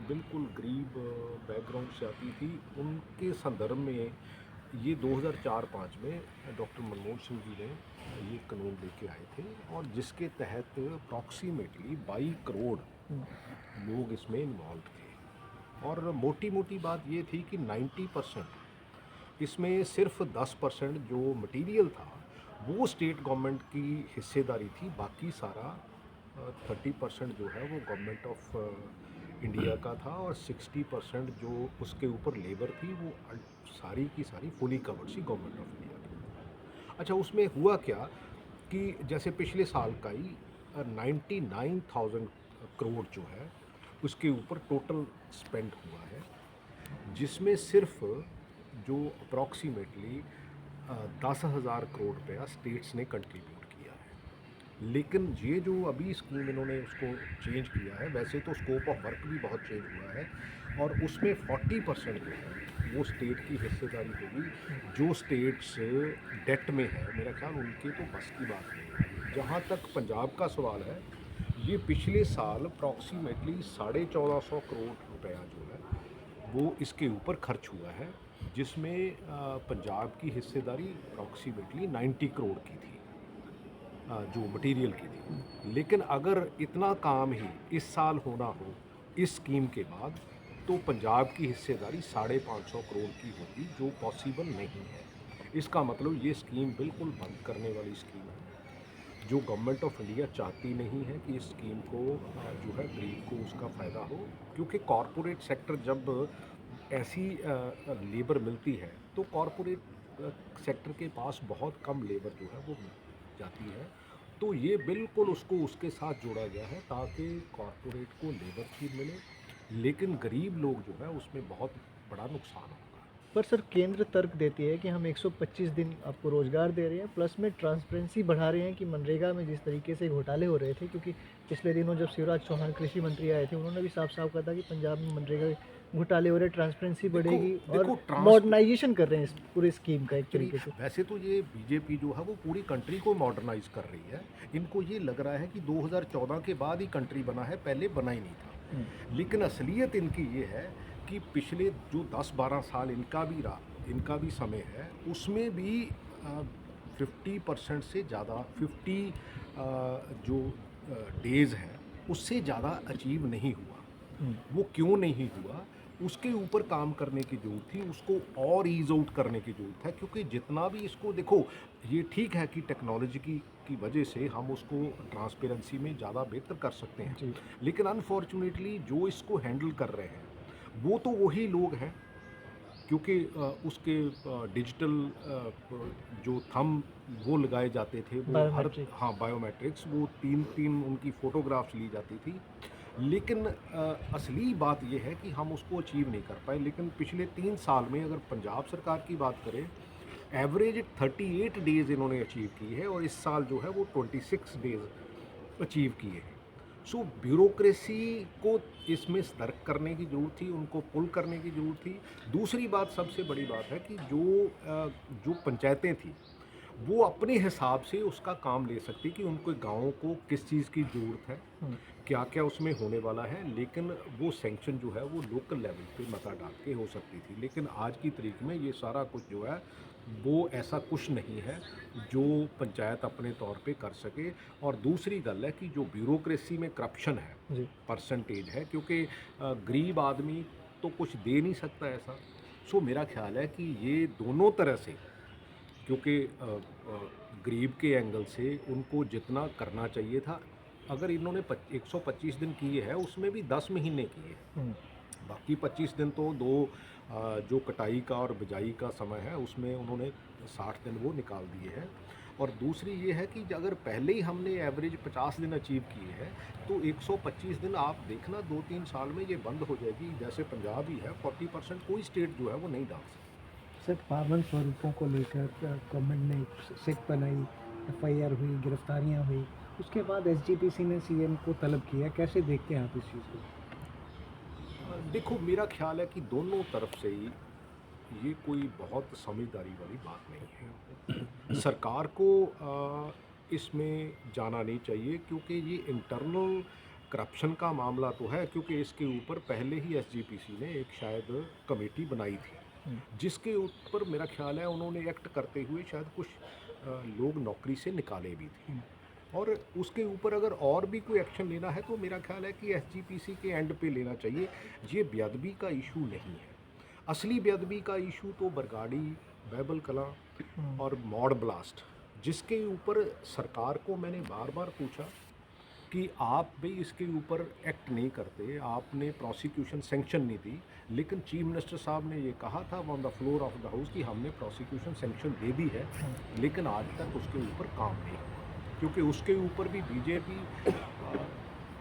बिल्कुल गरीब बैकग्राउंड से आती थी, उनके संदर्भ में ये 2004-5 में डॉक्टर मनमोहन सिंह जी ने ये कानून लेके आए थे और जिसके तहत अप्रॉक्सीमेटली 22 करोड़ लोग इसमें इन्वॉल्व थे। और मोटी मोटी बात ये थी कि 90% इसमें सिर्फ 10% जो मटेरियल था वो स्टेट गवर्नमेंट की हिस्सेदारी थी, बाकी सारा 30% जो है वो गवर्नमेंट ऑफ इंडिया का था और 60% जो उसके ऊपर लेबर थी वो सारी की सारी फुली कवर्ड सी गवर्नमेंट ऑफ इंडिया की। अच्छा, उसमें हुआ क्या कि जैसे पिछले साल का ही 99,000 करोड़ जो है उसके ऊपर टोटल स्पेंड हुआ है, जिसमें सिर्फ जो अप्रॉक्सीमेटली 10,000 करोड़ रुपया स्टेट्स ने कंट्रीब्यूट किया है। लेकिन ये जो अभी स्कीम इन्होंने उसको चेंज किया है, वैसे तो स्कोप ऑफ वर्क भी बहुत चेंज हुआ है और उसमें 40% जो है वो स्टेट की हिस्सेदारी होगी। जो स्टेट्स डेट में है, मेरा ख्याल उनके तो बस की बात नहीं है। जहाँ तक पंजाब का सवाल है, ये पिछले साल अप्रॉक्सीमेटली 1450 करोड़ रुपया जो है वो इसके ऊपर खर्च हुआ है, जिसमें पंजाब की हिस्सेदारी अप्रॉक्सीमेटली 90 करोड़ की थी, जो मटेरियल की थी। लेकिन अगर इतना काम ही इस साल होना हो इस स्कीम के बाद, तो पंजाब की हिस्सेदारी 550 करोड़ की होगी, जो पॉसिबल नहीं है। इसका मतलब ये स्कीम बिल्कुल बंद करने वाली स्कीम है। जो गवर्नमेंट ऑफ इंडिया चाहती नहीं है कि इस स्कीम को जो है गरीब को उसका फ़ायदा हो, क्योंकि कॉरपोरेट सेक्टर जब ऐसी लेबर मिलती है तो कॉरपोरेट सेक्टर के पास बहुत कम लेबर जो है वो जाती है। तो ये बिल्कुल उसको उसके साथ जोड़ा गया है ताकि कॉरपोरेट को लेबर चीज़ मिले, लेकिन गरीब लोग जो है उसमें बहुत बड़ा नुकसान होगा। पर सर केंद्र तर्क देती है कि हम 125 दिन आपको रोज़गार दे रहे हैं, प्लस में ट्रांसपेरेंसी बढ़ा रहे हैं कि मनरेगा में जिस तरीके से घोटाले हो रहे थे, क्योंकि पिछले दिनों जब शिवराज चौहान कृषि मंत्री आए थे, उन्होंने भी साफ-साफ कहा था कि पंजाब में मनरेगा के घोटाले हो रहे हैं, ट्रांसपेरेंसी देखो बढ़ेगी और देखो ट्रांस मॉडर्नाइज़ेशन कर रहे हैं इस पूरी स्कीम का एक एक्चुअली तरीके से। वैसे तो ये बीजेपी जो है वो पूरी कंट्री को मॉडर्नाइज कर रही है। इनको ये लग रहा है कि 2014 के बाद ही कंट्री बना है, पहले बना ही नहीं हुँ, था। लेकिन असलियत इनकी ये है कि पिछले जो 10-12 साल इनका भी समय है, उसमें भी 50% से ज़्यादा 50 जो डेज़ हैं उससे ज़्यादा अचीव नहीं हुआ। हुँ, वो क्यों नहीं हुआ, उसके ऊपर काम करने की ज़रूरत थी, उसको और ईज़ आउट करने की ज़रूरत है, क्योंकि जितना भी इसको देखो, ये ठीक है कि टेक्नोलॉजी की वजह से हम उसको ट्रांसपेरेंसी में ज़्यादा बेहतर कर सकते हैं। जी। लेकिन अनफॉर्चुनेटली जो इसको हैंडल कर रहे हैं, वो तो वही लोग हैं, क्योंकि उसके डिजिटल जो थंब वो लगाए जाते थे, वो हर बायोमेट्रिक। हाँ, बायोमेट्रिक्स, वो 3-3 उनकी फ़ोटोग्राफ्स ली जाती थी। लेकिन असली बात ये है कि हम उसको अचीव नहीं कर पाए। लेकिन पिछले 3 साल में अगर पंजाब सरकार की बात करें, एवरेज 38 डेज़ इन्होंने अचीव की है और इस साल जो है वो 26 डेज़ अचीव किए हैं। सो ब्यूरोक्रेसी को इसमें सतर्क करने की ज़रूरत थी, उनको पुल करने की ज़रूरत थी। दूसरी बात, सबसे बड़ी बात है कि जो पंचायतें थी, वो अपने हिसाब से उसका काम ले सकती कि उनको गाँवों को किस चीज़ की ज़रूरत है, हुँ, क्या-क्या उसमें होने वाला है, लेकिन वो सैंक्शन जो है वो लोकल लेवल पे मता डाल के हो सकती थी। लेकिन आज की तारीख में ये सारा कुछ जो है वो ऐसा कुछ नहीं है जो पंचायत अपने तौर पे कर सके। और दूसरी गल है कि जो ब्यूरोक्रेसी में करप्शन है, जी। परसेंटेज है, क्योंकि गरीब आदमी तो कुछ दे नहीं सकता ऐसा। सो मेरा ख़्याल है कि ये दोनों तरह से, क्योंकि गरीब के एंगल से उनको जितना करना चाहिए था, अगर इन्होंने 125 दिन किए हैं, उसमें भी 10 महीने किए। हुँ, बाकी 25 दिन तो जो कटाई का और बिजाई का समय है उसमें उन्होंने 60 दिन वो निकाल दिए हैं। और दूसरी ये है कि अगर पहले ही हमने एवरेज 50 दिन अचीव किए हैं, तो 125 दिन आप देखना 2-3 साल में ये बंद हो जाएगी। जैसे पंजाब ही है, 40% कोई स्टेट जो है वो नहीं डाल सकती। सर पावन स्वरूपों को लेकर गवर्नमेंट ने सिट बनाई, एफआईआर हुई, गिरफ्तारियां हुई, उसके बाद एसजीपीसी ने सीएम को तलब किया। कैसे देखते हैं आप इस चीज़ को? देखो, मेरा ख्याल है कि दोनों तरफ से ही ये कोई बहुत समझदारी वाली बात नहीं है। सरकार को इसमें जाना नहीं चाहिए, क्योंकि ये इंटरनल करप्शन का मामला तो है, क्योंकि इसके ऊपर पहले ही एसजीपीसी ने एक शायद कमेटी बनाई थी, जिसके ऊपर मेरा ख्याल है उन्होंने एक्ट करते हुए शायद कुछ लोग नौकरी से निकाले भी थे। और उसके ऊपर अगर और भी कोई एक्शन लेना है तो मेरा ख्याल है कि एसजीपीसी के एंड पे लेना चाहिए। ये बेअदबी का इशू नहीं है। असली बेअदबी का इशू तो बरगाड़ी, बैबल कलां और मॉड ब्लास्ट, जिसके ऊपर सरकार को मैंने बार बार पूछा कि आप भी इसके ऊपर एक्ट नहीं करते, आपने प्रोसिक्यूशन सेंक्शन नहीं दी, लेकिन चीफ मिनिस्टर साहब ने ये कहा था on the floor of the house कि हमने प्रोसिक्यूशन सेंक्शन दे दी है, लेकिन आज तक उसके ऊपर काम नहीं हुआ, क्योंकि उसके ऊपर भी बीजेपी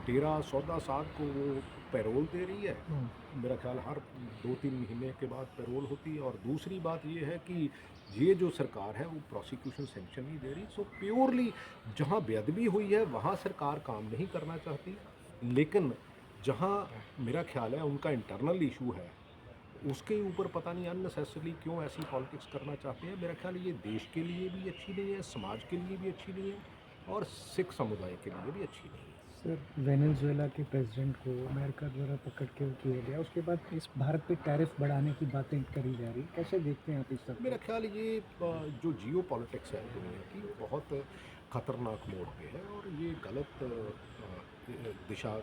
13-14 साल को वो पैरोल दे रही है। मेरा ख्याल हर 2-3 महीने के बाद पैरोल होती है। और दूसरी बात ये है कि ये जो सरकार है वो प्रोसिक्यूशन सेंक्शन नहीं दे रही। सो प्योरली जहाँ बेअदबी हुई है वहाँ सरकार काम नहीं करना चाहती, लेकिन जहाँ मेरा ख्याल है उनका इंटरनल इशू है उसके ऊपर पता नहीं अननेसेसरली क्यों ऐसी पॉलिटिक्स करना चाहते हैं। मेरा ख्याल ये देश के लिए भी अच्छी नहीं है, समाज के लिए भी अच्छी नहीं है और सिख समुदाय के लिए भी अच्छी नहीं है। सर, वेनेजुएला के प्रेसिडेंट को अमेरिका द्वारा पकड़ के किया गया, उसके बाद इस भारत पे टैरिफ बढ़ाने की बातें करी जा रही, कैसे देखते हैं आप इस सब? मेरा ख्याल ये जो जियो पॉलिटिक्स है दुनिया की बहुत ख़तरनाक मोड़ पे है और ये गलत दिशा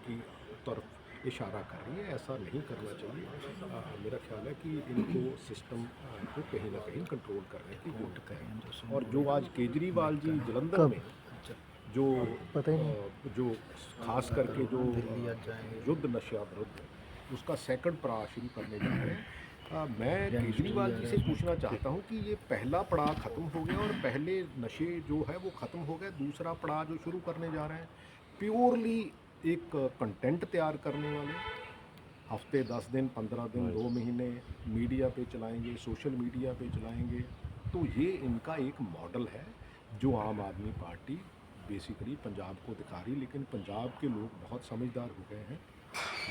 की तरफ इशारा कर रही है। ऐसा नहीं करना चाहिए। मेरा ख्याल है कि इनको सिस्टम को कहीं ना कहीं कंट्रोल करने की ज़रूरत है। और जो आज केजरीवाल जी जलंधर में जो पता ही नहीं। जो खास करके जो युद्ध नशा विरुद्ध उसका सेकंड पड़ाव शुरू करने जा रहे हैं, मैं केजरीवाल जी से पूछना चाहता हूं कि ये पहला पड़ाव ख़त्म हो गया और पहले नशे जो है वो ख़त्म हो गए, दूसरा पड़ाव जो शुरू करने जा रहे हैं प्योरली एक कंटेंट तैयार करने वाले, हफ्ते 10 दिन 15 दिन 2 महीने मीडिया पे चलाएंगे, सोशल मीडिया पे चलाएंगे, तो ये इनका एक मॉडल है जो आम आदमी पार्टी बेसिकली पंजाब को दिखा रही। लेकिन पंजाब के लोग बहुत समझदार हो गए हैं।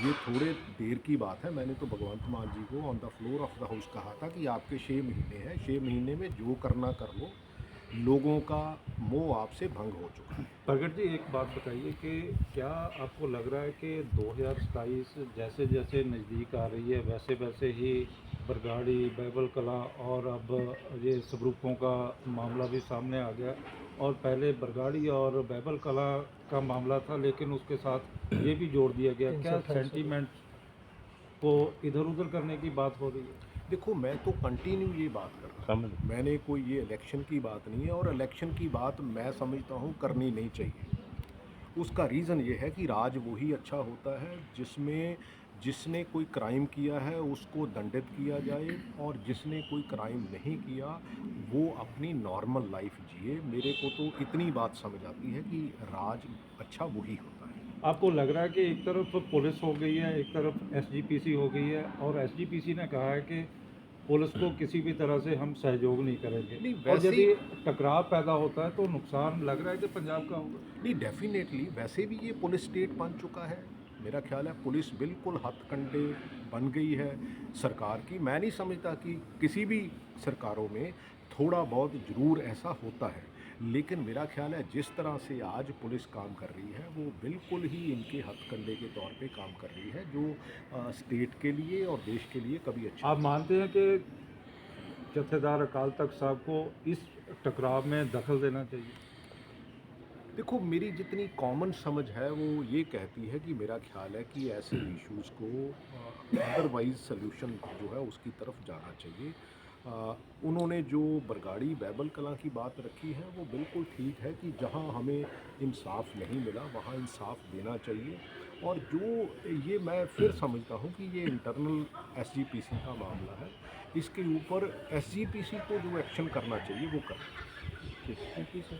ये थोड़े देर की बात है, मैंने तो भगवंत मान जी को on the floor of the house कहा था कि आपके 6 महीने हैं, 6 महीने में जो करना कर लो, लोगों का मोह आपसे भंग हो चुका है। प्रगट जी, एक बात बताइए कि क्या आपको लग रहा है कि 2027 जैसे जैसे नज़दीक आ रही है वैसे वैसे ही बरगाड़ी, बैबल कलां और अब ये सबरूपों का मामला भी सामने आ गया, और पहले बरगाड़ी और बैबल कलां का मामला था लेकिन उसके साथ ये भी जोड़ दिया गया, क्या 328 सेंटीमेंट को इधर उधर करने की बात हो रही है? देखो, मैं तो कंटिन्यू ये बात कर रहा हूँ, मैंने कोई ये इलेक्शन की बात नहीं है और इलेक्शन की बात मैं समझता हूँ करनी नहीं चाहिए। उसका रीज़न ये है कि राज वही अच्छा होता है जिसने कोई क्राइम किया है उसको दंडित किया जाए और जिसने कोई क्राइम नहीं किया वो अपनी नॉर्मल लाइफ जिए। मेरे को तो इतनी बात समझ आती है कि राज अच्छा वही होता है। आपको लग रहा है कि एक तरफ पुलिस हो गई है, एक तरफ एसजीपीसी हो गई है, और एसजीपीसी ने कहा है कि पुलिस को किसी भी तरह से हम सहयोग नहीं करेंगे, नहीं, और वैसे यदि टकराव पैदा होता है तो नुकसान लग रहा है कि पंजाब का होगा? नहीं, डेफिनेटली वैसे भी ये पुलिस स्टेट बन चुका है। मेरा ख्याल है पुलिस बिल्कुल हथकंडे बन गई है सरकार की। मैं नहीं समझता कि किसी भी सरकारों में थोड़ा बहुत ज़रूर ऐसा होता है, लेकिन मेरा ख्याल है जिस तरह से आज पुलिस काम कर रही है वो बिल्कुल ही इनके हथकंडे के तौर पे काम कर रही है, जो स्टेट के लिए और देश के लिए कभी अच्छा। आप मानते हैं कि जत्थेदार अकाल तख्त साहब को इस टकराव में दखल देना चाहिए? देखो, मेरी जितनी कॉमन समझ है वो ये कहती है कि मेरा ख्याल है कि ऐसे इश्यूज़ को अदरवाइज सल्यूशन जो है उसकी तरफ जाना चाहिए। उन्होंने जो बरगाड़ी बैबल कलां की बात रखी है वो बिल्कुल ठीक है कि जहां हमें इंसाफ नहीं मिला वहां इंसाफ देना चाहिए। और जो ये मैं फिर समझता हूं कि ये इंटरनल एसजीपीसी का मामला है, इसके ऊपर एसजीपीसी को जो एक्शन करना चाहिए वो कर। Thank you sir.